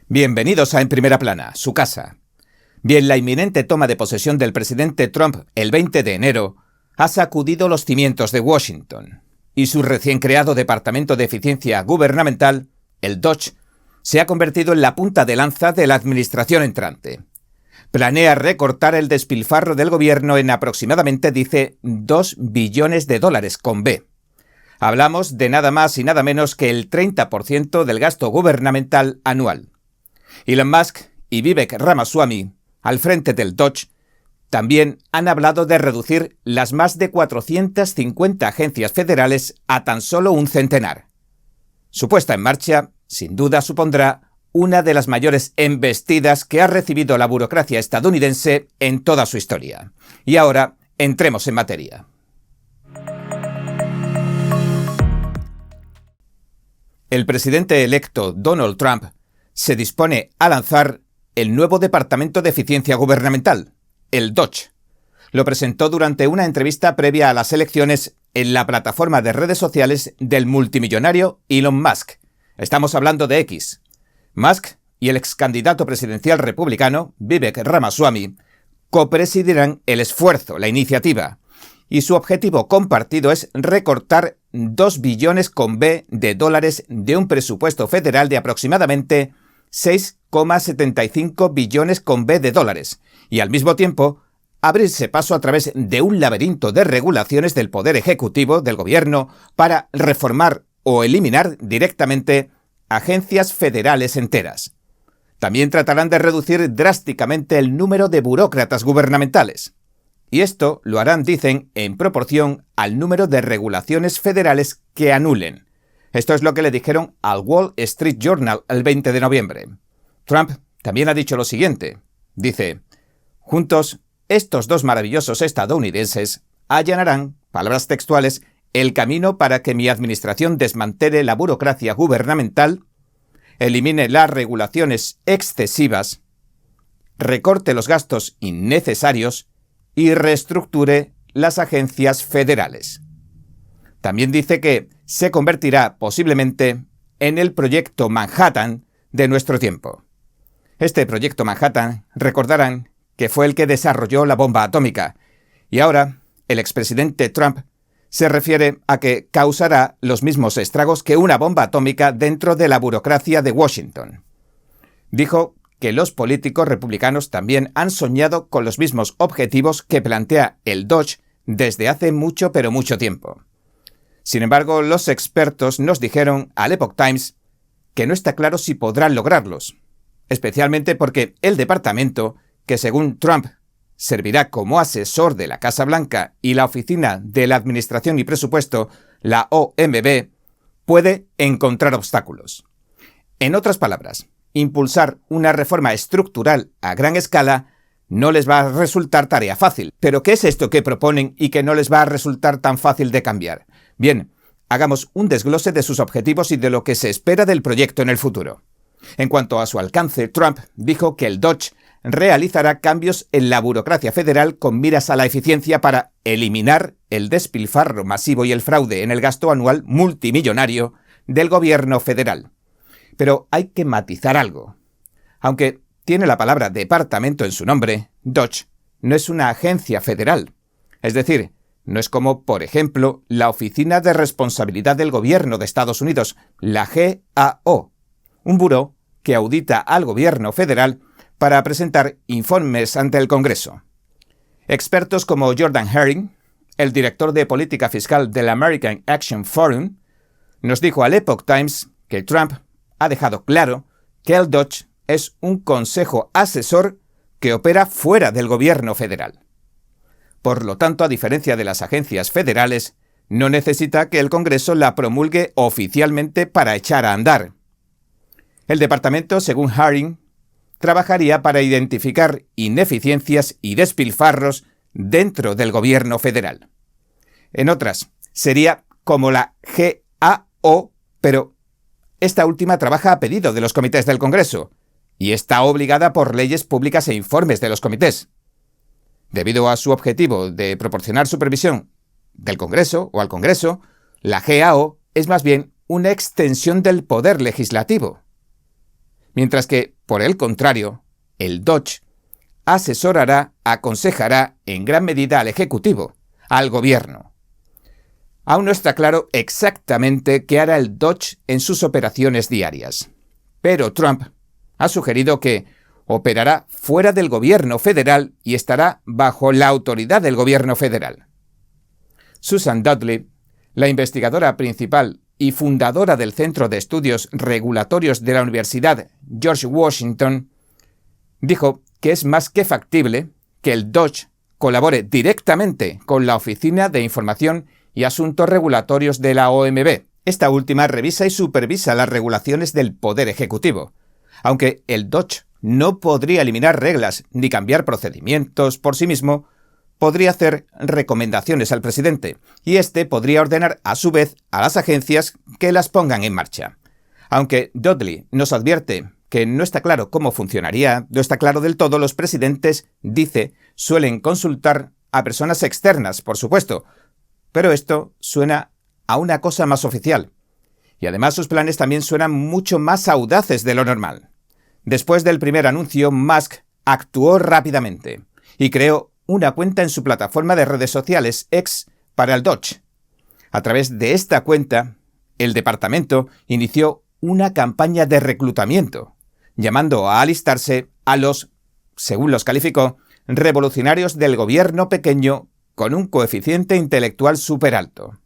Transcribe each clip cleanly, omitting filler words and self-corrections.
Bienvenidos a En Primera Plana, su casa. Bien, la inminente toma de posesión del presidente Trump el 20 de enero ha sacudido los cimientos de Washington, y su recién creado Departamento de Eficiencia Gubernamental, el DOGE, se ha convertido en la punta de lanza de la administración entrante. Planea recortar el despilfarro del gobierno en aproximadamente, dice, $2 billones con B. Hablamos de nada más y nada menos que el 30% del gasto gubernamental anual. Elon Musk y Vivek Ramaswamy, al frente del DOGE, también han hablado de reducir las más de 450 agencias federales a tan solo un centenar. Su puesta en marcha, sin duda, supondrá una de las mayores embestidas que ha recibido la burocracia estadounidense en toda su historia. Y ahora, entremos en materia. El presidente electo Donald Trump se dispone a lanzar el nuevo Departamento de Eficiencia Gubernamental, el DOGE. Lo presentó durante una entrevista previa a las elecciones en la plataforma de redes sociales del multimillonario Elon Musk. Estamos hablando de X. Musk y el ex candidato presidencial republicano, Vivek Ramaswamy, copresidirán el esfuerzo, la iniciativa, y su objetivo compartido es recortar $2 billones con B de dólares de un presupuesto federal de aproximadamente 6,75 billones con B de dólares, y al mismo tiempo abrirse paso a través de un laberinto de regulaciones del poder ejecutivo del gobierno para reformar o eliminar directamente agencias federales enteras. También tratarán de reducir drásticamente el número de burócratas gubernamentales. Y esto lo harán, dicen, en proporción al número de regulaciones federales que anulen. Esto es lo que le dijeron al Wall Street Journal el 20 de noviembre. Trump también ha dicho lo siguiente. Dice, juntos, estos dos maravillosos estadounidenses allanarán, palabras textuales, el camino para que mi administración desmantele la burocracia gubernamental, elimine las regulaciones excesivas, recorte los gastos innecesarios y reestructure las agencias federales. También dice que se convertirá posiblemente en el proyecto Manhattan de nuestro tiempo. Este proyecto Manhattan, recordarán, que fue el que desarrolló la bomba atómica, y ahora el expresidente Trump se refiere a que causará los mismos estragos que una bomba atómica dentro de la burocracia de Washington. Dijo que los políticos republicanos también han soñado con los mismos objetivos que plantea el DOGE desde hace mucho pero mucho tiempo. Sin embargo, los expertos nos dijeron al Epoch Times que no está claro si podrán lograrlos, especialmente porque el departamento, que según Trump servirá como asesor de la Casa Blanca y la Oficina de la Administración y Presupuesto, la OMB, puede encontrar obstáculos. En otras palabras, impulsar una reforma estructural a gran escala no les va a resultar tarea fácil. ¿Pero qué es esto que proponen y que no les va a resultar tan fácil de cambiar? Bien, hagamos un desglose de sus objetivos y de lo que se espera del proyecto en el futuro. En cuanto a su alcance, Trump dijo que el DOGE realizará cambios en la burocracia federal con miras a la eficiencia para eliminar el despilfarro masivo y el fraude en el gasto anual multimillonario del gobierno federal. Pero hay que matizar algo. Aunque tiene la palabra departamento en su nombre, DOGE no es una agencia federal. Es decir, no es como, por ejemplo, la Oficina de Responsabilidad del Gobierno de Estados Unidos, la GAO, un buró que audita al gobierno federal para presentar informes ante el Congreso. Expertos como Jordan Herring, el director de política fiscal del American Action Forum, nos dijo al Epoch Times que Trump ha dejado claro que el DOGE es un consejo asesor que opera fuera del gobierno federal. Por lo tanto, a diferencia de las agencias federales, no necesita que el Congreso la promulgue oficialmente para echar a andar. El departamento, según Herring, trabajaría para identificar ineficiencias y despilfarros dentro del gobierno federal. En otras, sería como la GAO, pero esta última trabaja a pedido de los comités del Congreso y está obligada por leyes públicas e informes de los comités. Debido a su objetivo de proporcionar supervisión del Congreso o al Congreso, la GAO es más bien una extensión del poder legislativo. Mientras que Por el contrario, el Dodge asesorará, aconsejará en gran medida al Ejecutivo, al Gobierno. Aún no está claro exactamente qué hará el Dodge en sus operaciones diarias, pero Trump ha sugerido que operará fuera del Gobierno federal y estará bajo la autoridad del Gobierno federal. Susan Dudley, la investigadora principal y fundadora del Centro de Estudios Regulatorios de la Universidad George Washington, dijo que es más que factible que el Dodge colabore directamente con la Oficina de Información y Asuntos Regulatorios de la OMB. Esta última revisa y supervisa las regulaciones del Poder Ejecutivo, aunque el Dodge no podría eliminar reglas ni cambiar procedimientos por sí mismo. Podría hacer recomendaciones al presidente y éste podría ordenar a su vez a las agencias que las pongan en marcha. Aunque Dudley nos advierte que no está claro cómo funcionaría, no está claro del todo, los presidentes, dice, suelen consultar a personas externas, por supuesto, pero esto suena a una cosa más oficial. Y además sus planes también suenan mucho más audaces de lo normal. Después del primer anuncio, Musk actuó rápidamente y creó una cuenta en su plataforma de redes sociales X para el Dodge. A través de esta cuenta, el departamento inició una campaña de reclutamiento, llamando a alistarse a los, según los calificó, revolucionarios del gobierno pequeño con un coeficiente intelectual súper alto.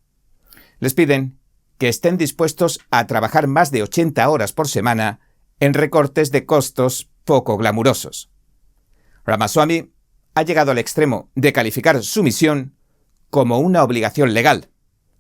Les piden que estén dispuestos a trabajar más de 80 horas por semana en recortes de costos poco glamurosos. Ramaswamy ha llegado al extremo de calificar su misión como una obligación legal,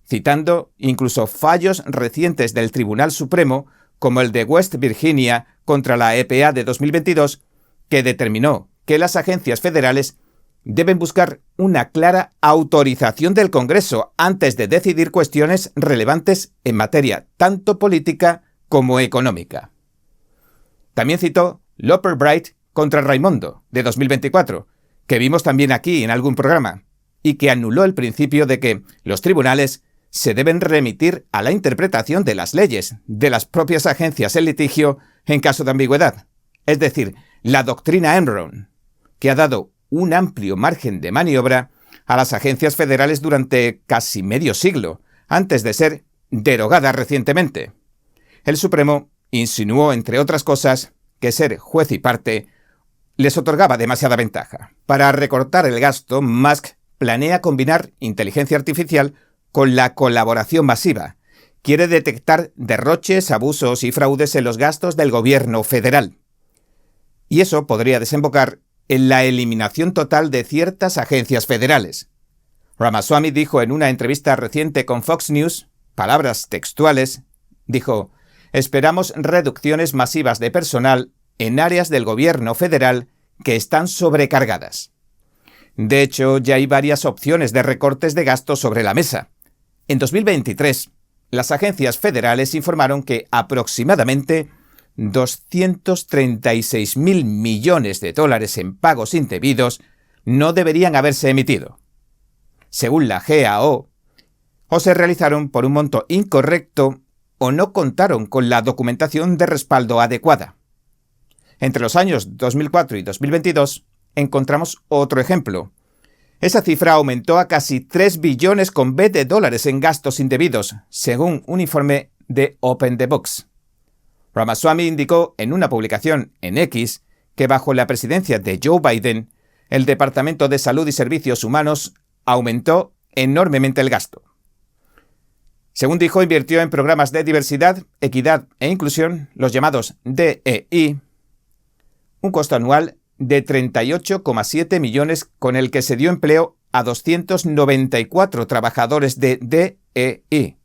citando incluso fallos recientes del Tribunal Supremo, como el de West Virginia contra la EPA de 2022, que determinó que las agencias federales deben buscar una clara autorización del Congreso antes de decidir cuestiones relevantes en materia tanto política como económica. También citó Loper Bright contra Raimondo, de 2024, que vimos también aquí en algún programa, y que anuló el principio de que los tribunales se deben remitir a la interpretación de las leyes de las propias agencias en litigio en caso de ambigüedad, es decir, la doctrina Enron, que ha dado un amplio margen de maniobra a las agencias federales durante casi medio siglo, antes de ser derogada recientemente. El Supremo insinuó, entre otras cosas, que ser juez y parte les otorgaba demasiada ventaja. Para recortar el gasto, Musk planea combinar inteligencia artificial con la colaboración masiva. Quiere detectar derroches, abusos y fraudes en los gastos del gobierno federal. Y eso podría desembocar en la eliminación total de ciertas agencias federales. Ramaswamy dijo en una entrevista reciente con Fox News, palabras textuales, dijo: «Esperamos reducciones masivas de personal en áreas del gobierno federal que están sobrecargadas». De hecho, ya hay varias opciones de recortes de gastos sobre la mesa. En 2023, las agencias federales informaron que aproximadamente 236.000 millones de dólares en pagos indebidos no deberían haberse emitido. Según la GAO, o se realizaron por un monto incorrecto o no contaron con la documentación de respaldo adecuada. Entre los años 2004 y 2022 encontramos otro ejemplo. Esa cifra aumentó a casi 3 billones con B de dólares en gastos indebidos, según un informe de Open the Books. Ramaswamy indicó en una publicación en X que bajo la presidencia de Joe Biden, el Departamento de Salud y Servicios Humanos aumentó enormemente el gasto. Según dijo, invirtió en programas de diversidad, equidad e inclusión, los llamados DEI, un costo anual de 38,7 millones con el que se dio empleo a 294 trabajadores de DEI.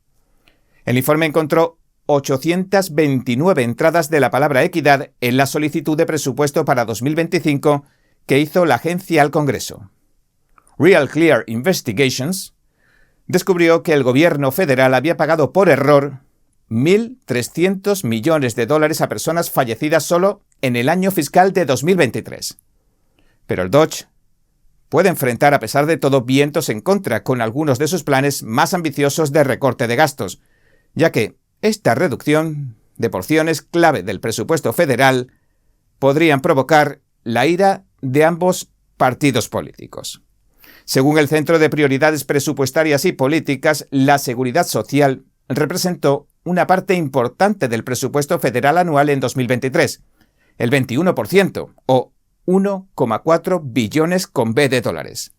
El informe encontró 829 entradas de la palabra equidad en la solicitud de presupuesto para 2025 que hizo la agencia al Congreso. Real Clear Investigations descubrió que el gobierno federal había pagado por error 1.300 millones de dólares a personas fallecidas solo en el año fiscal de 2023. Pero el Dodge puede enfrentar, a pesar de todo, vientos en contra con algunos de sus planes más ambiciosos de recorte de gastos, ya que esta reducción de porciones clave del presupuesto federal podrían provocar la ira de ambos partidos políticos. Según el Centro de Prioridades Presupuestarias y Políticas, la seguridad social representó una parte importante del presupuesto federal anual en 2023, el 21%, o 1,4 billones con B de dólares.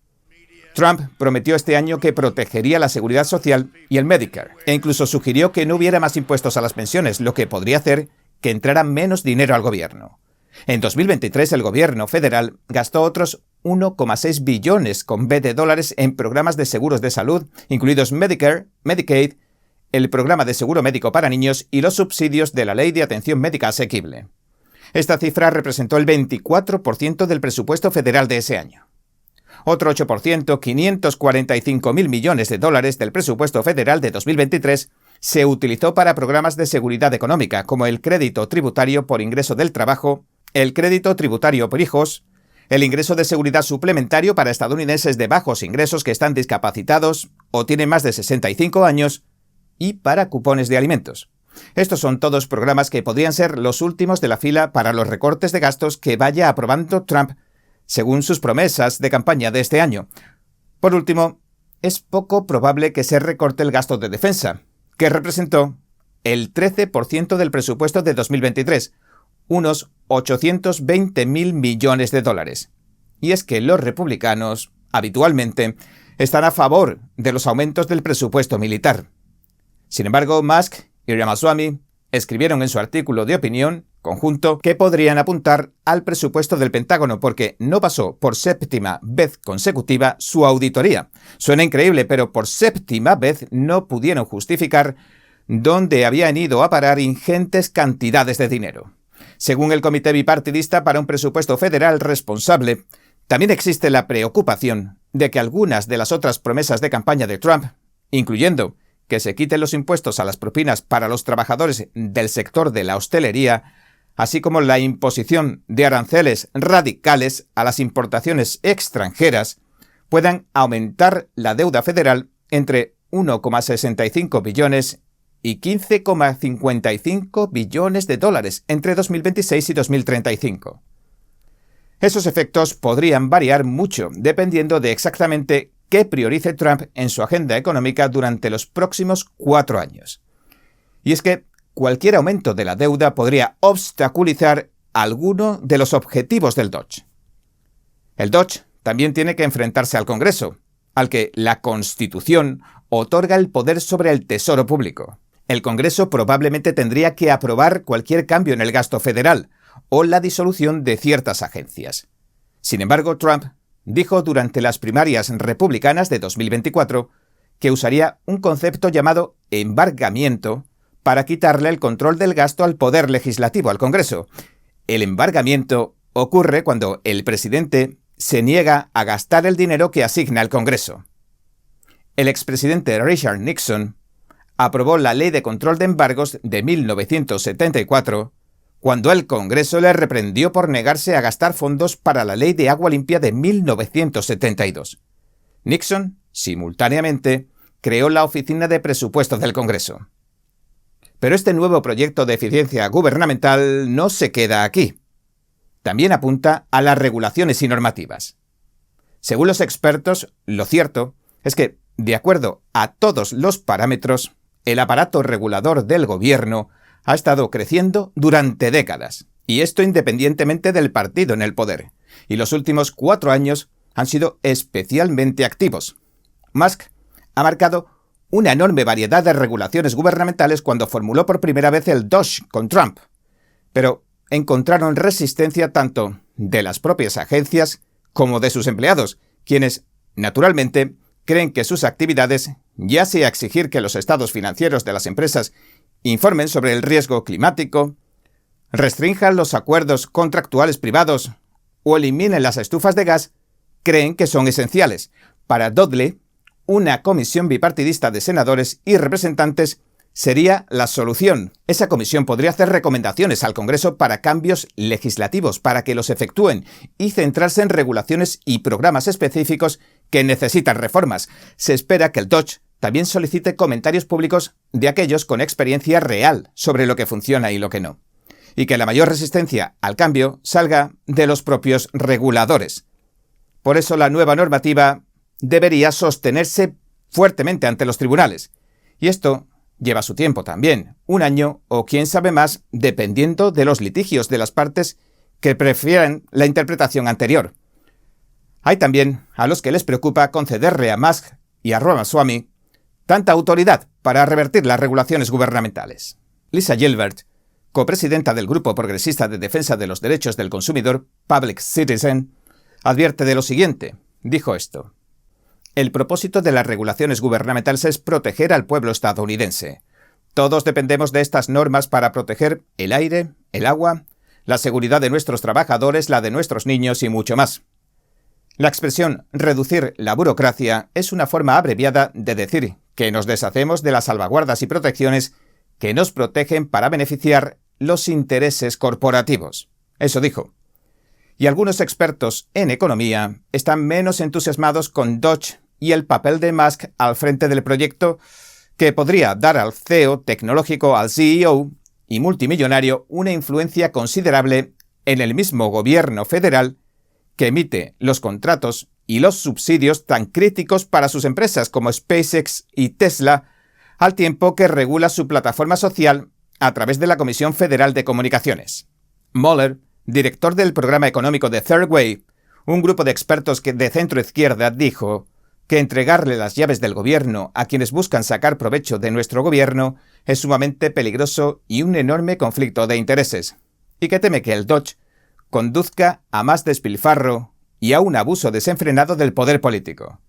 Trump prometió este año que protegería la seguridad social y el Medicare, e incluso sugirió que no hubiera más impuestos a las pensiones, lo que podría hacer que entrara menos dinero al gobierno. En 2023, el gobierno federal gastó otros 1,6 billones con B de dólares en programas de seguros de salud, incluidos Medicare, Medicaid, el programa de seguro médico para niños y los subsidios de la Ley de Atención Médica Asequible. Esta cifra representó el 24% del presupuesto federal de ese año. Otro 8%, 545.000 millones de dólares del presupuesto federal de 2023, se utilizó para programas de seguridad económica, como el crédito tributario por ingreso del trabajo, el crédito tributario por hijos, el ingreso de seguridad suplementario para estadounidenses de bajos ingresos que están discapacitados o tienen más de 65 años, y para cupones de alimentos. Estos son todos programas que podrían ser los últimos de la fila para los recortes de gastos que vaya aprobando Trump, según sus promesas de campaña de este año. Por último, es poco probable que se recorte el gasto de defensa, que representó el 13% del presupuesto de 2023, unos 820.000 millones de dólares. Y es que los republicanos, habitualmente, están a favor de los aumentos del presupuesto militar. Sin embargo, Musk y Ramaswamy escribieron en su artículo de opinión conjunto que podrían apuntar al presupuesto del Pentágono porque no pasó por séptima vez consecutiva su auditoría. Suena increíble, pero por séptima vez no pudieron justificar dónde habían ido a parar ingentes cantidades de dinero. Según el Comité Bipartidista para un Presupuesto Federal Responsable, también existe la preocupación de que algunas de las otras promesas de campaña de Trump, incluyendo que se quiten los impuestos a las propinas para los trabajadores del sector de la hostelería, así como la imposición de aranceles radicales a las importaciones extranjeras, puedan aumentar la deuda federal entre 1,65 billones y 15,55 billones de dólares entre 2026 y 2035. Esos efectos podrían variar mucho dependiendo de exactamente qué priorice Trump en su agenda económica durante los próximos 4 años. Y es que cualquier aumento de la deuda podría obstaculizar alguno de los objetivos del Dodge. El Dodge también tiene que enfrentarse al Congreso, al que la Constitución otorga el poder sobre el tesoro público. El Congreso probablemente tendría que aprobar cualquier cambio en el gasto federal o la disolución de ciertas agencias. Sin embargo, Trump dijo durante las primarias republicanas de 2024 que usaría un concepto llamado embargamiento para quitarle el control del gasto al poder legislativo, al Congreso. El embargamiento ocurre cuando el presidente se niega a gastar el dinero que asigna el Congreso. El expresidente Richard Nixon aprobó la Ley de Control de Embargos de 1974, cuando el Congreso le reprendió por negarse a gastar fondos para la Ley de Agua Limpia de 1972. Nixon, simultáneamente, creó la Oficina de Presupuestos del Congreso. Pero este nuevo proyecto de eficiencia gubernamental no se queda aquí. También apunta a las regulaciones y normativas. Según los expertos, lo cierto es que, de acuerdo a todos los parámetros, el aparato regulador del gobierno ha estado creciendo durante décadas, y esto independientemente del partido en el poder, y los últimos 4 años han sido especialmente activos. Musk ha marcado una enorme variedad de regulaciones gubernamentales cuando formuló por primera vez el Dodge con Trump, pero encontraron resistencia tanto de las propias agencias como de sus empleados, quienes, naturalmente, creen que sus actividades, ya sea exigir que los estados financieros de las empresas informen sobre el riesgo climático, restrinjan los acuerdos contractuales privados o eliminen las estufas de gas, creen que son esenciales. Para Dudley, una comisión bipartidista de senadores y representantes sería la solución. Esa comisión podría hacer recomendaciones al Congreso para cambios legislativos para que los efectúen y centrarse en regulaciones y programas específicos que necesitan reformas. Se espera que el Dodge también solicite comentarios públicos de aquellos con experiencia real sobre lo que funciona y lo que no. y que la mayor resistencia al cambio salga de los propios reguladores. Por eso la nueva normativa debería sostenerse fuertemente ante los tribunales. Y esto lleva su tiempo también, 1 año o quién sabe más, dependiendo de los litigios de las partes que prefieran la interpretación anterior. Hay también a los que les preocupa concederle a Musk y a Ramaswamy tanta autoridad para revertir las regulaciones gubernamentales. Lisa Gilbert, copresidenta del Grupo Progresista de Defensa de los Derechos del Consumidor, Public Citizen, advierte de lo siguiente. Dijo esto: el propósito de las regulaciones gubernamentales es proteger al pueblo estadounidense. Todos dependemos de estas normas para proteger el aire, el agua, la seguridad de nuestros trabajadores, la de nuestros niños y mucho más. La expresión reducir la burocracia es una forma abreviada de decir que nos deshacemos de las salvaguardas y protecciones que nos protegen para beneficiar los intereses corporativos. Eso dijo. Y algunos expertos en economía están menos entusiasmados con Doge y el papel de Musk al frente del proyecto, que podría dar al CEO tecnológico, al CEO y multimillonario, una influencia considerable en el mismo gobierno federal que emite los contratos y los subsidios tan críticos para sus empresas como SpaceX y Tesla, al tiempo que regula su plataforma social a través de la Comisión Federal de Comunicaciones. Mueller, director del programa económico de Third Way, un grupo de expertos de centro-izquierda, dijo que entregarle las llaves del gobierno a quienes buscan sacar provecho de nuestro gobierno es sumamente peligroso y un enorme conflicto de intereses, y que teme que el Doge conduzca a más despilfarro y a un abuso desenfrenado del poder político.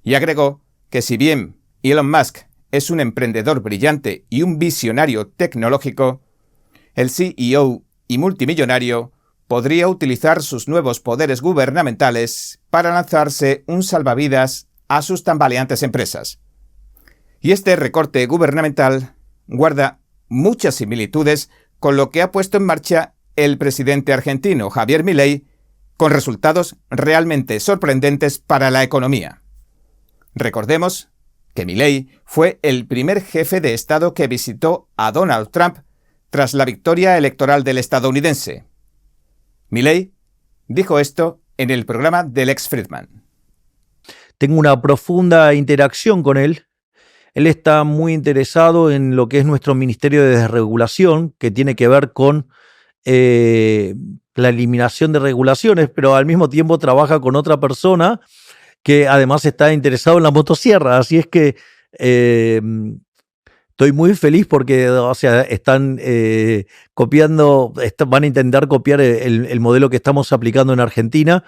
Y agregó que si bien Elon Musk es un emprendedor brillante y un visionario tecnológico, el CEO y multimillonario podría utilizar sus nuevos poderes gubernamentales para lanzarse un salvavidas a sus tambaleantes empresas. Y este recorte gubernamental guarda muchas similitudes con lo que ha puesto en marcha el presidente argentino Javier Milei, con resultados realmente sorprendentes para la economía. Recordemos que Milei fue el primer jefe de Estado que visitó a Donald Trump tras la victoria electoral del estadounidense. Milei dijo esto en el programa de Lex Fridman. Tengo una profunda interacción con él. Él está muy interesado en lo que es nuestro Ministerio de Desregulación, que tiene que ver con la eliminación de regulaciones, pero al mismo tiempo trabaja con otra persona que además está interesado en la motosierra. Así es que estoy muy feliz porque, o sea, están copiando, van a intentar copiar el modelo que estamos aplicando en Argentina.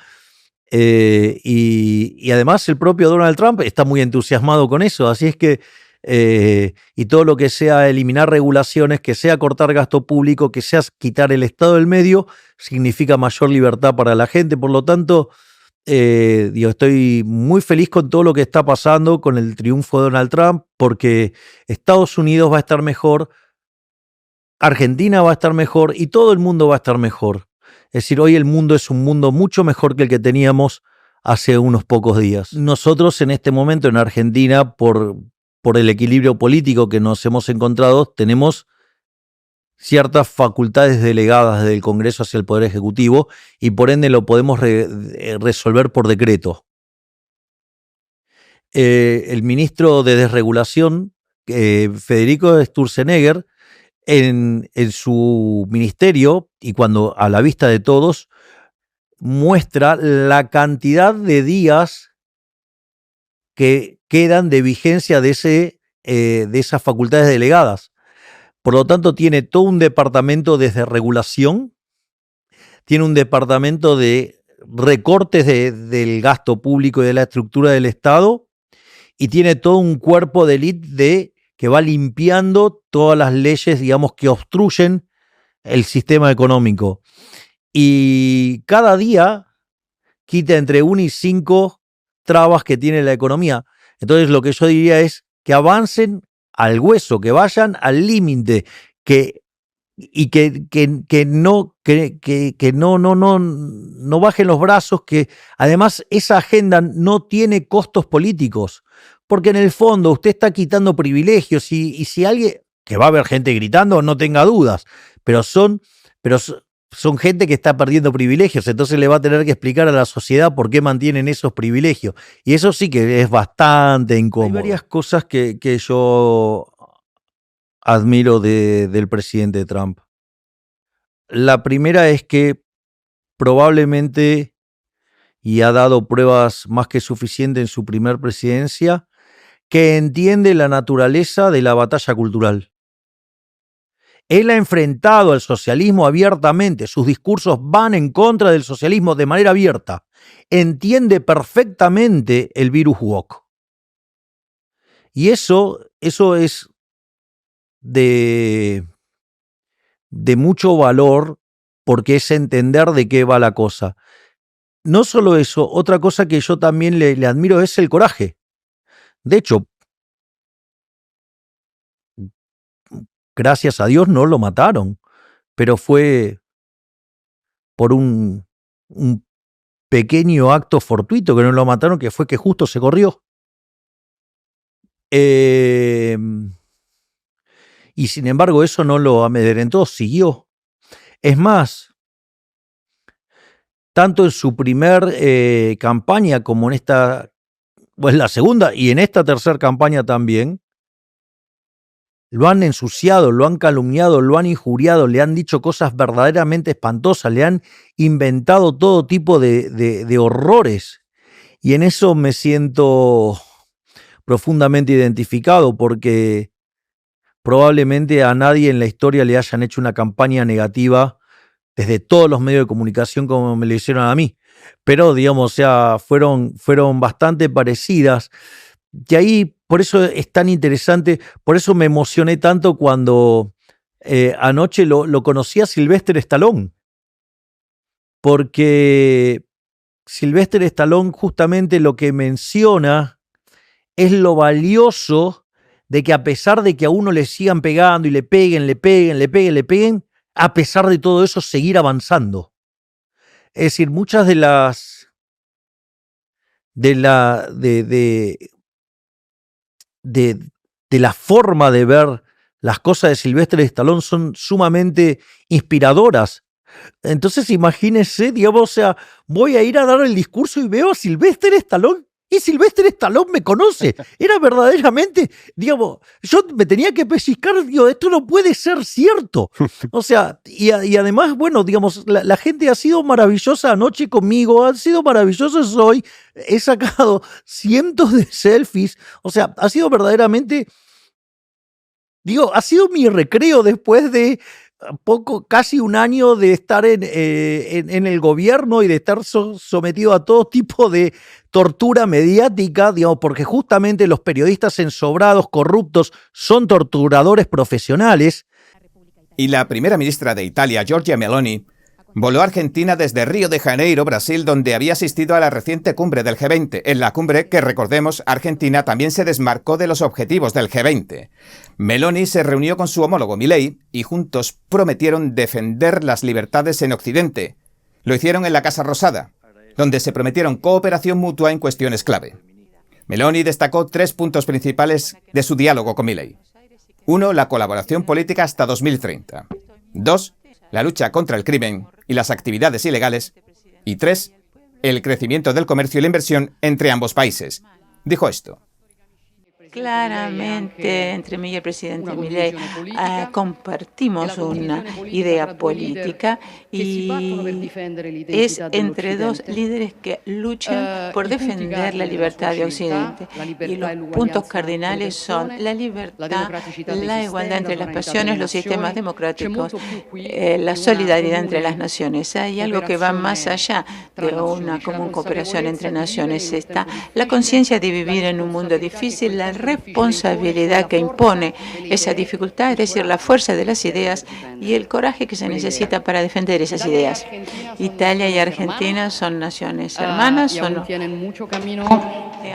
Y además el propio Donald Trump está muy entusiasmado con eso. Así es que y todo lo que sea eliminar regulaciones, que sea cortar gasto público, que sea quitar el Estado del medio, significa mayor libertad para la gente. Por lo tanto, estoy muy feliz con todo lo que está pasando, con el triunfo de Donald Trump, porque Estados Unidos va a estar mejor, Argentina va a estar mejor y todo el mundo va a estar mejor. Es decir, hoy el mundo es un mundo mucho mejor que el que teníamos hace unos pocos días. Nosotros en este momento en Argentina, por el equilibrio político que nos hemos encontrado, tenemos ciertas facultades delegadas del Congreso hacia el Poder Ejecutivo y por ende lo podemos resolver por decreto. El ministro de Desregulación, Federico Sturzenegger, en su ministerio y cuando a la vista de todos, muestra la cantidad de días que quedan de vigencia de esas facultades delegadas. Por lo tanto, tiene todo un departamento de desregulación, tiene un departamento de recortes del gasto público y de la estructura del Estado, y tiene todo un cuerpo de élite que va limpiando todas las leyes, digamos, que obstruyen el sistema económico. Y cada día quita entre 1 y 5 trabas que tiene la economía. Entonces lo que yo diría es que avancen al hueso, que vayan al límite, que no bajen los brazos, que además esa agenda no tiene costos políticos, porque en el fondo usted está quitando privilegios y si alguien, que va a haber gente gritando, no tenga dudas, pero son gente que está perdiendo privilegios, entonces le va a tener que explicar a la sociedad por qué mantienen esos privilegios. Y eso sí que es bastante incómodo. Hay varias cosas que yo admiro del presidente Trump. La primera es que probablemente, y ha dado pruebas más que suficientes en su primer presidencia, que entiende la naturaleza de la batalla cultural. Él ha enfrentado al socialismo abiertamente, sus discursos van en contra del socialismo de manera abierta. Entiende perfectamente el virus woke. Y eso es de mucho valor, porque es entender de qué va la cosa. No solo eso, otra cosa que yo también le admiro es el coraje. De hecho, gracias a Dios no lo mataron, pero fue por un pequeño acto fortuito que no lo mataron, que fue que justo se corrió. Y sin embargo eso no lo amedrentó, siguió. Es más, tanto en su primer campaña como en esta, pues la segunda y en esta tercera campaña también, lo han ensuciado, lo han calumniado, lo han injuriado, le han dicho cosas verdaderamente espantosas, le han inventado todo tipo de horrores. Y en eso me siento profundamente identificado, porque probablemente a nadie en la historia le hayan hecho una campaña negativa desde todos los medios de comunicación como me lo hicieron a mí. Pero, digamos, o sea, fueron bastante parecidas. Y ahí, por eso es tan interesante, por eso me emocioné tanto cuando anoche lo conocí a Sylvester Stallone. Porque Sylvester Stallone justamente lo que menciona es lo valioso de que, a pesar de que a uno le sigan pegando y le peguen, a pesar de todo eso, seguir avanzando. Es decir, muchas de la forma de ver las cosas de Sylvester Stallone son sumamente inspiradoras. Entonces imagínense, digamos, o sea, voy a ir a dar el discurso y veo a Sylvester Stallone. Y Sylvester Stallone me conoce. Era verdaderamente, digamos, yo me tenía que pellizcar, digo, esto no puede ser cierto. O sea, y además, bueno, digamos, la gente ha sido maravillosa anoche conmigo, han sido maravillosos hoy. He sacado cientos de selfies. O sea, ha sido verdaderamente, digo, ha sido mi recreo después de casi un año de estar en el gobierno y de estar sometido a todo tipo de tortura mediática, digamos, porque justamente los periodistas ensobrados, corruptos, son torturadores profesionales. Y la primera ministra de Italia, Giorgia Meloni, voló a Argentina desde Río de Janeiro, Brasil, donde había asistido a la reciente cumbre del G20. En la cumbre, que recordemos, Argentina también se desmarcó de los objetivos del G20. Meloni se reunió con su homólogo Milei y juntos prometieron defender las libertades en Occidente. Lo hicieron en la Casa Rosada, donde se prometieron cooperación mutua en cuestiones clave. Meloni destacó 3 puntos principales de su diálogo con Milei. 1. La colaboración política hasta 2030. 2. La lucha contra el crimen y las actividades ilegales. Y 3. El crecimiento del comercio y la inversión entre ambos países. Dijo esto. Claramente, entre mí y el presidente Milei compartimos una idea política y es entre dos líderes que luchan por defender la libertad de Occidente. Y los puntos cardinales son la libertad, la igualdad entre las naciones, los sistemas democráticos, la solidaridad entre las naciones. Hay algo que va más allá de una común cooperación entre naciones. Está la conciencia de vivir en un mundo difícil, la responsabilidad que impone esa dificultad, es decir, la fuerza de las ideas y el coraje que se necesita para defender esas ideas. Italia y Argentina son naciones hermanas, tienen mucho camino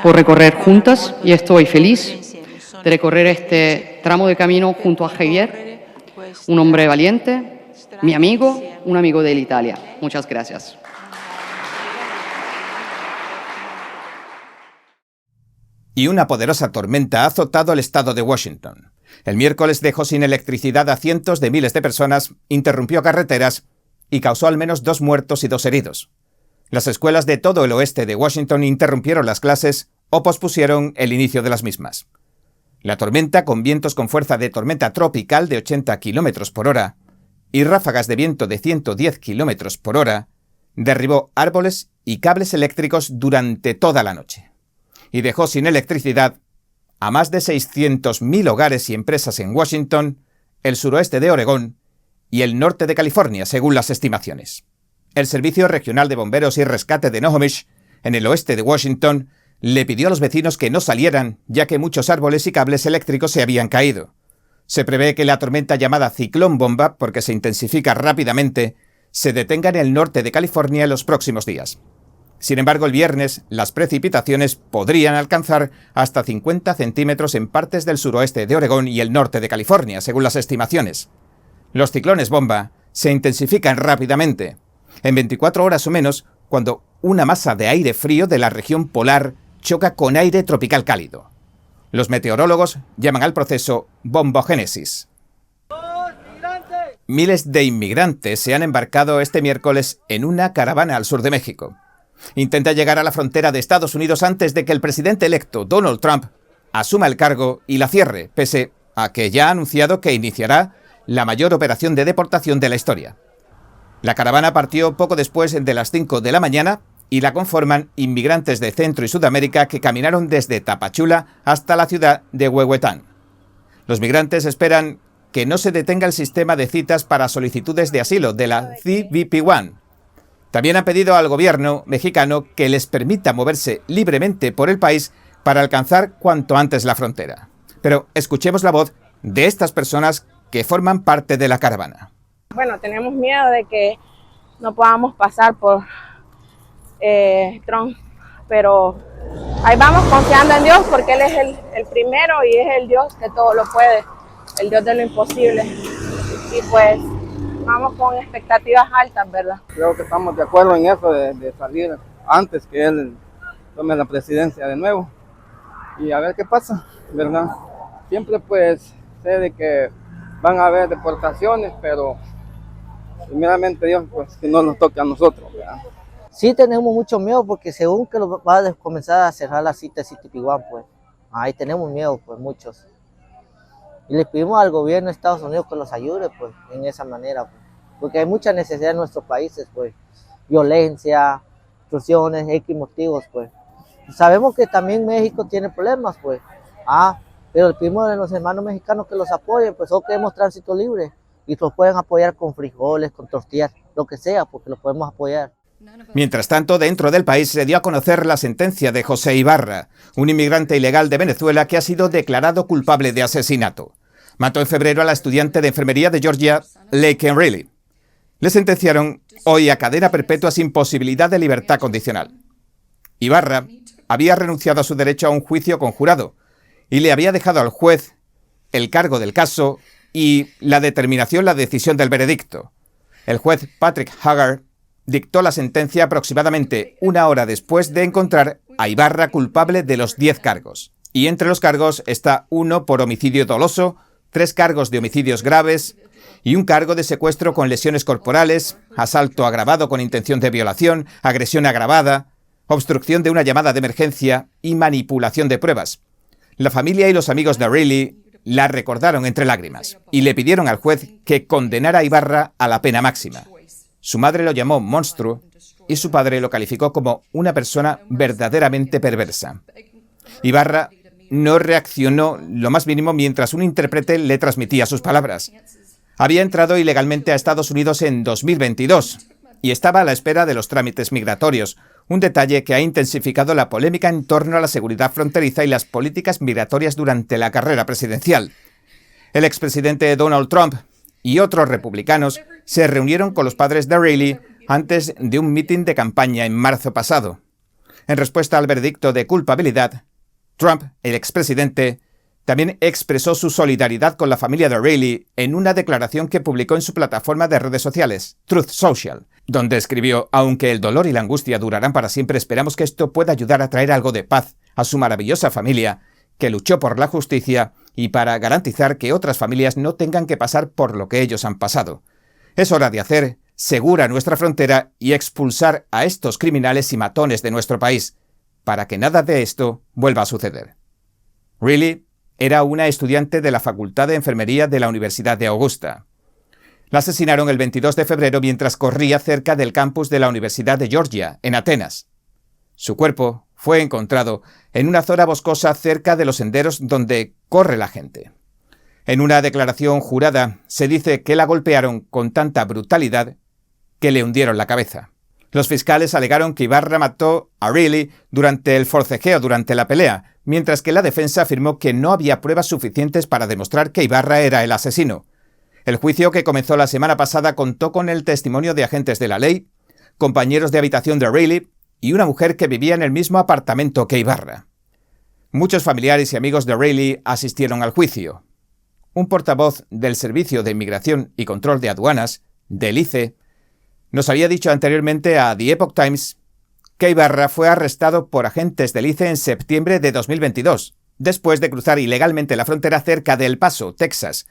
por recorrer juntas y estoy feliz de recorrer este tramo de camino junto a Javier, un hombre valiente, mi amigo, un amigo de Italia. Muchas gracias. y una poderosa tormenta ha azotado el estado de Washington. El miércoles dejó sin electricidad a cientos de miles de personas, interrumpió carreteras y causó al menos 2 muertos y 2 heridos. Las escuelas de todo el oeste de Washington interrumpieron las clases o pospusieron el inicio de las mismas. La tormenta, con vientos con fuerza de tormenta tropical de 80 km por hora y ráfagas de viento de 110 km por hora, derribó árboles y cables eléctricos durante toda la noche y dejó sin electricidad a más de 600.000 hogares y empresas en Washington, el suroeste de Oregón y el norte de California, según las estimaciones. El Servicio Regional de Bomberos y Rescate de Snohomish, en el oeste de Washington, le pidió a los vecinos que no salieran, ya que muchos árboles y cables eléctricos se habían caído. Se prevé que la tormenta llamada Ciclón Bomba, porque se intensifica rápidamente, se detenga en el norte de California en los próximos días. Sin embargo, el viernes, las precipitaciones podrían alcanzar hasta 50 centímetros en partes del suroeste de Oregón y el norte de California, según las estimaciones. Los ciclones bomba se intensifican rápidamente, en 24 horas o menos, cuando una masa de aire frío de la región polar choca con aire tropical cálido. Los meteorólogos llaman al proceso bombogénesis. Miles de inmigrantes se han embarcado este miércoles en una caravana al sur de México. Intenta llegar a la frontera de Estados Unidos antes de que el presidente electo Donald Trump asuma el cargo y la cierre, pese a que ya ha anunciado que iniciará la mayor operación de deportación de la historia. La caravana partió poco después de las 5 de la mañana y la conforman inmigrantes de Centro y Sudamérica que caminaron desde Tapachula hasta la ciudad de Huehuetán. Los migrantes esperan que no se detenga el sistema de citas para solicitudes de asilo de la CBP-1. También han pedido al gobierno mexicano que les permita moverse libremente por el país para alcanzar cuanto antes la frontera. Pero escuchemos la voz de estas personas que forman parte de la caravana. Bueno, tenemos miedo de que no podamos pasar por Trump, pero ahí vamos confiando en Dios porque Él es el primero y es el Dios que todo lo puede, el Dios de lo imposible. Y pues vamos con expectativas altas, ¿verdad? Creo que estamos de acuerdo en eso de salir antes que Él tome la presidencia de nuevo y a ver qué pasa, ¿verdad? Siempre pues sé de que van a haber deportaciones, pero primeramente Dios, pues que no nos toque a nosotros, ¿verdad? Sí tenemos mucho miedo porque según que va a comenzar a cerrar la cita de CBP-1, pues ahí tenemos miedo, pues muchos. Y le pedimos al gobierno de Estados Unidos que los ayude, pues en esa manera, pues, porque hay mucha necesidad en nuestros países, pues violencia, extorsiones, X motivos, pues. Sabemos que también México tiene problemas, pues, pero le pedimos a los hermanos mexicanos que los apoyen, pues o queremos tránsito libre y los pueden apoyar con frijoles, con tortillas, lo que sea, porque los podemos apoyar. Mientras tanto, dentro del país se dio a conocer la sentencia de José Ibarra, un inmigrante ilegal de Venezuela que ha sido declarado culpable de asesinato. Mató en febrero a la estudiante de enfermería de Georgia, Laken Riley. Le sentenciaron hoy a cadena perpetua sin posibilidad de libertad condicional. Ibarra había renunciado a su derecho a un juicio conjurado y le había dejado al juez el cargo del caso y la decisión del veredicto. El juez Patrick Haggard dictó la sentencia aproximadamente una hora después de encontrar a Ibarra culpable de los 10 cargos. Y entre los cargos está 1 por homicidio doloso, 3 cargos de homicidios graves y un cargo de secuestro con lesiones corporales, asalto agravado con intención de violación, agresión agravada, obstrucción de una llamada de emergencia y manipulación de pruebas. La familia y los amigos de Riley la recordaron entre lágrimas y le pidieron al juez que condenara a Ibarra a la pena máxima. Su madre lo llamó monstruo y su padre lo calificó como una persona verdaderamente perversa. Ibarra no reaccionó lo más mínimo mientras un intérprete le transmitía sus palabras. Había entrado ilegalmente a Estados Unidos en 2022 y estaba a la espera de los trámites migratorios, un detalle que ha intensificado la polémica en torno a la seguridad fronteriza y las políticas migratorias durante la carrera presidencial. El expresidente Donald Trump y otros republicanos se reunieron con los padres de Riley antes de un mitin de campaña en marzo pasado. En respuesta al veredicto de culpabilidad, Trump, el expresidente, también expresó su solidaridad con la familia de Riley en una declaración que publicó en su plataforma de redes sociales, Truth Social, donde escribió: aunque el dolor y la angustia durarán para siempre, esperamos que esto pueda ayudar a traer algo de paz a su maravillosa familia, que luchó por la justicia y para garantizar que otras familias no tengan que pasar por lo que ellos han pasado. Es hora de hacer segura nuestra frontera y expulsar a estos criminales y matones de nuestro país, para que nada de esto vuelva a suceder. Riley era una estudiante de la Facultad de Enfermería de la Universidad de Augusta. La asesinaron el 22 de febrero mientras corría cerca del campus de la Universidad de Georgia, en Atenas. Su cuerpo fue encontrado en una zona boscosa cerca de los senderos donde corre la gente. En una declaración jurada se dice que la golpearon con tanta brutalidad que le hundieron la cabeza. Los fiscales alegaron que Ibarra mató a Riley durante el forcejeo durante la pelea, mientras que la defensa afirmó que no había pruebas suficientes para demostrar que Ibarra era el asesino. El juicio, que comenzó la semana pasada, contó con el testimonio de agentes de la ley, compañeros de habitación de Riley y una mujer que vivía en el mismo apartamento que Ibarra. Muchos familiares y amigos de Riley asistieron al juicio. Un portavoz del Servicio de Inmigración y Control de Aduanas, del ICE, nos había dicho anteriormente a The Epoch Times que Ibarra fue arrestado por agentes del ICE en septiembre de 2022, después de cruzar ilegalmente la frontera cerca de El Paso, Texas.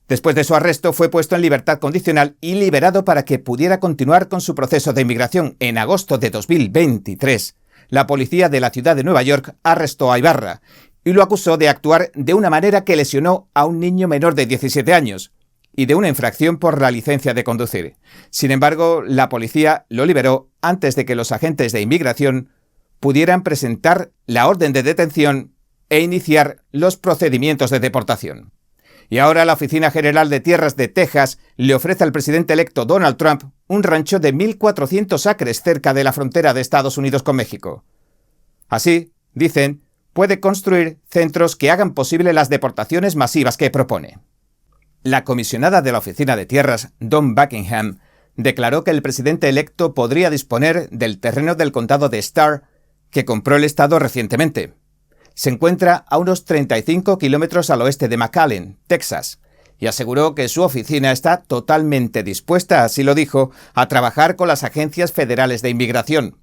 Después de su arresto fue puesto en libertad condicional y liberado para que pudiera continuar con su proceso de inmigración. En agosto de 2023, la policía de la ciudad de Nueva York arrestó a Ibarra y lo acusó de actuar de una manera que lesionó a un niño menor de 17 años y de una infracción por la licencia de conducir. Sin embargo, la policía lo liberó antes de que los agentes de inmigración pudieran presentar la orden de detención e iniciar los procedimientos de deportación. Y ahora la Oficina General de Tierras de Texas le ofrece al presidente electo Donald Trump un rancho de 1.400 acres cerca de la frontera de Estados Unidos con México. Así, dicen, puede construir centros que hagan posible las deportaciones masivas que propone. La comisionada de la Oficina de Tierras, Dawn Buckingham, declaró que el presidente electo podría disponer del terreno del condado de Starr, que compró el estado recientemente. Se encuentra a unos 35 kilómetros al oeste de McAllen, Texas, y aseguró que su oficina está totalmente dispuesta, así lo dijo, a trabajar con las agencias federales de inmigración.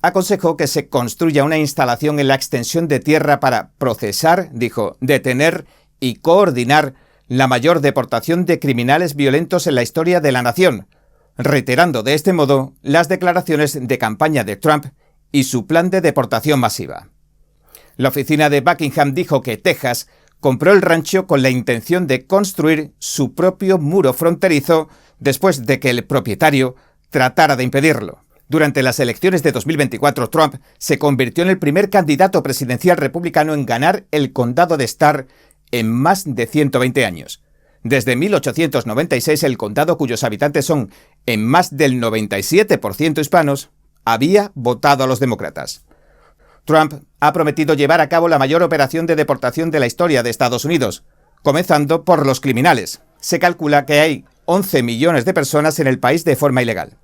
Aconsejó que se construya una instalación en la extensión de tierra para procesar, dijo, detener y coordinar la mayor deportación de criminales violentos en la historia de la nación, reiterando de este modo las declaraciones de campaña de Trump y su plan de deportación masiva. La oficina de Buckingham dijo que Texas compró el rancho con la intención de construir su propio muro fronterizo después de que el propietario tratara de impedirlo. Durante las elecciones de 2024, Trump se convirtió en el primer candidato presidencial republicano en ganar el condado de Starr en más de 120 años. Desde 1896, el condado, cuyos habitantes son en más del 97% hispanos, había votado a los demócratas. Trump ha prometido llevar a cabo la mayor operación de deportación de la historia de Estados Unidos, comenzando por los criminales. Se calcula que hay 11 millones de personas en el país de forma ilegal.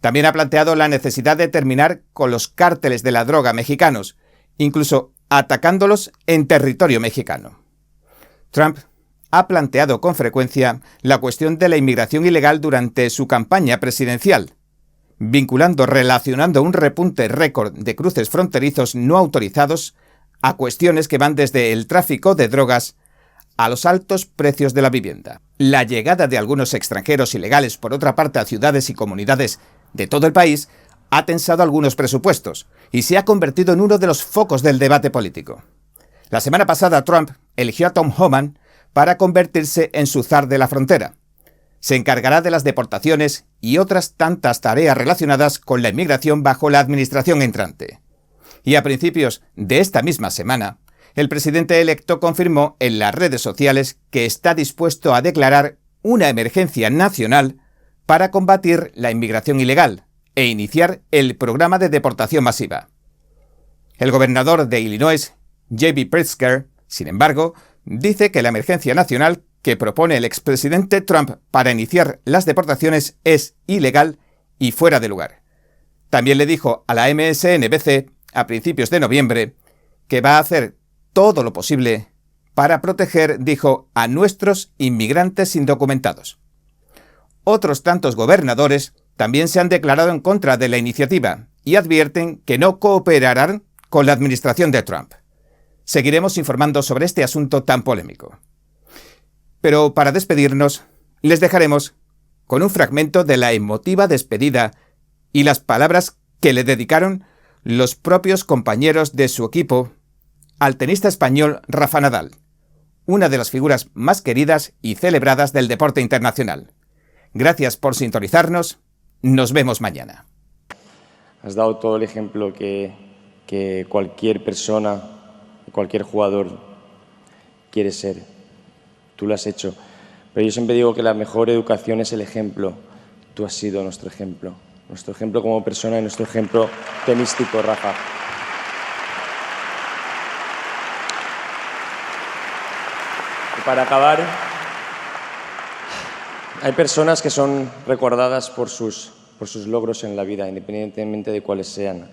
También ha planteado la necesidad de terminar con los cárteles de la droga mexicanos, incluso atacándolos en territorio mexicano. Trump ha planteado con frecuencia la cuestión de la inmigración ilegal durante su campaña presidencial, relacionando un repunte récord de cruces fronterizos no autorizados a cuestiones que van desde el tráfico de drogas a los altos precios de la vivienda. La llegada de algunos extranjeros ilegales, por otra parte, a ciudades y comunidades de todo el país, ha tensado algunos presupuestos y se ha convertido en uno de los focos del debate político. La semana pasada, Trump eligió a Tom Homan para convertirse en su zar de la frontera. Se encargará de las deportaciones y otras tantas tareas relacionadas con la inmigración bajo la administración entrante. Y a principios de esta misma semana, el presidente electo confirmó en las redes sociales que está dispuesto a declarar una emergencia nacional para combatir la inmigración ilegal e iniciar el programa de deportación masiva. El gobernador de Illinois, J.B. Pritzker, sin embargo, dice que la emergencia nacional que propone el expresidente Trump para iniciar las deportaciones es ilegal y fuera de lugar. También le dijo a la MSNBC a principios de noviembre que va a hacer todo lo posible para proteger, dijo, a nuestros inmigrantes indocumentados. Otros tantos gobernadores también se han declarado en contra de la iniciativa y advierten que no cooperarán con la administración de Trump. Seguiremos informando sobre este asunto tan polémico. Pero para despedirnos, les dejaremos con un fragmento de la emotiva despedida y las palabras que le dedicaron los propios compañeros de su equipo al tenista español Rafa Nadal, una de las figuras más queridas y celebradas del deporte internacional. Gracias por sintonizarnos. Nos vemos mañana. Has dado todo el ejemplo que cualquier persona, cualquier jugador quiere ser. Tú lo has hecho. Pero yo siempre digo que la mejor educación es el ejemplo. Tú has sido nuestro ejemplo como persona y nuestro ejemplo tenístico, Rafa. Y para acabar, hay personas que son recordadas por sus logros en la vida, independientemente de cuáles sean.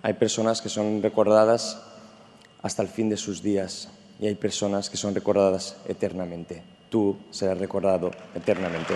Hay personas que son recordadas hasta el fin de sus días y hay personas que son recordadas eternamente. Tú serás recordado eternamente.